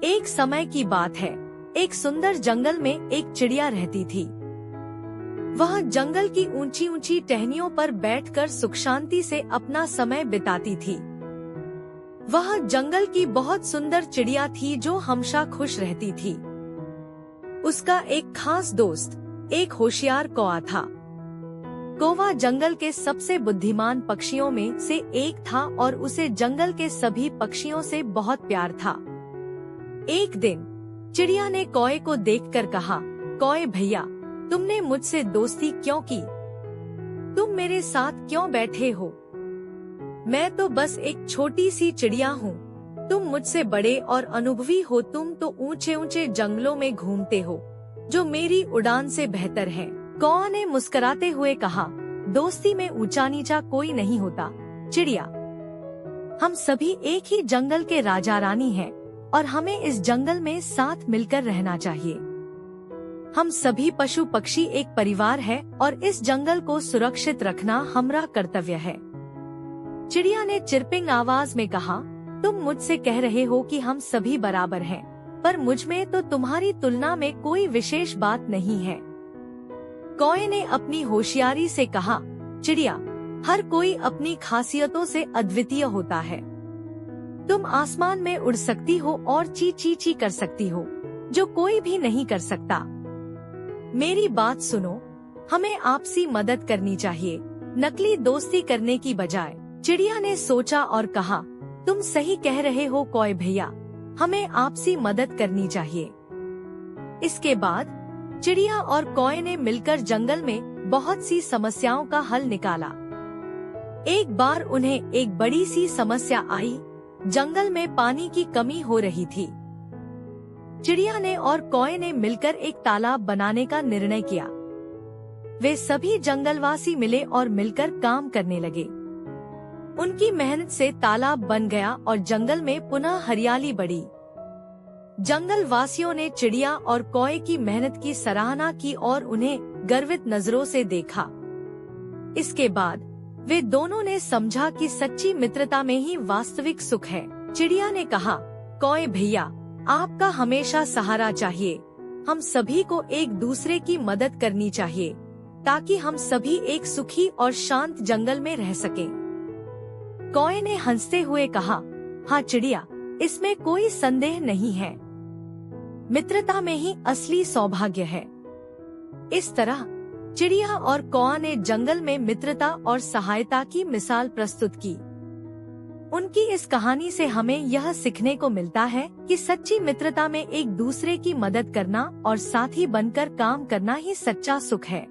एक समय की बात है, एक सुंदर जंगल में एक चिड़िया रहती थी। वह जंगल की ऊंची ऊंची टहनियों पर बैठकर सुख शांति से अपना समय बिताती थी। वह जंगल की बहुत सुंदर चिड़िया थी जो हमेशा खुश रहती थी। उसका एक खास दोस्त, एक होशियार कौवा था। कौवा जंगल के सबसे बुद्धिमान पक्षियों में से एक था और उसे जंगल के सभी पक्षियों से बहुत प्यार था। एक दिन चिड़िया ने कौवे को देखकर कहा, कौवे भैया, तुमने मुझसे दोस्ती क्यों की? तुम मेरे साथ क्यों बैठे हो? मैं तो बस एक छोटी सी चिड़िया हूँ। तुम मुझसे बड़े और अनुभवी हो। तुम तो ऊंचे ऊंचे जंगलों में घूमते हो, जो मेरी उड़ान से बेहतर है। कौवा ने मुस्कुराते हुए कहा, दोस्ती में ऊंचा नीचा कोई नहीं होता चिड़िया। हम सभी एक ही जंगल के राजा रानी हैं और हमें इस जंगल में साथ मिलकर रहना चाहिए। हम सभी पशु पक्षी एक परिवार है और इस जंगल को सुरक्षित रखना हमारा कर्तव्य है। चिड़िया ने चिरपिंग आवाज में कहा, तुम मुझसे कह रहे हो कि हम सभी बराबर हैं, पर मुझ में तो तुम्हारी तुलना में कोई विशेष बात नहीं है। कौवे ने अपनी होशियारी से कहा, चिड़िया, हर कोई अपनी खासियतों से अद्वितीय होता है। तुम आसमान में उड़ सकती हो और ची ची ची कर सकती हो, जो कोई भी नहीं कर सकता। मेरी बात सुनो, हमें आपसी मदद करनी चाहिए, नकली दोस्ती करने की बजाय। चिड़िया ने सोचा और कहा, तुम सही कह रहे हो कौवे भैया, हमें आपसी मदद करनी चाहिए। इसके बाद चिड़िया और कौवे ने मिलकर जंगल में बहुत सी समस्याओं का हल निकाला। एक बार उन्हें एक बड़ी सी समस्या आई। जंगल में पानी की कमी हो रही थी। चिड़िया ने और कौवे ने मिलकर एक तालाब बनाने का निर्णय किया। वे सभी जंगलवासी मिले और मिलकर काम करने लगे। उनकी मेहनत से तालाब बन गया और जंगल में पुनः हरियाली बढ़ी। जंगल वासियों ने चिड़िया और कौवे की मेहनत की सराहना की और उन्हें गर्वित नजरों से देखा। इसके बाद वे दोनों ने समझा कि सच्ची मित्रता में ही वास्तविक सुख है। चिड़िया ने कहा, कौवे भैया, आपका हमेशा सहारा चाहिए। हम सभी को एक दूसरे की मदद करनी चाहिए ताकि हम सभी एक सुखी और शांत जंगल में रह सकें। कौवे ने हंसते हुए कहा, हाँ चिड़िया, इसमें कोई संदेह नहीं है। मित्रता में ही असली सौभाग्य है। इस तरह चिड़िया और कौवा ने जंगल में मित्रता और सहायता की मिसाल प्रस्तुत की। उनकी इस कहानी से हमें यह सीखने को मिलता है कि सच्ची मित्रता में एक दूसरे की मदद करना और साथी बनकर काम करना ही सच्चा सुख है।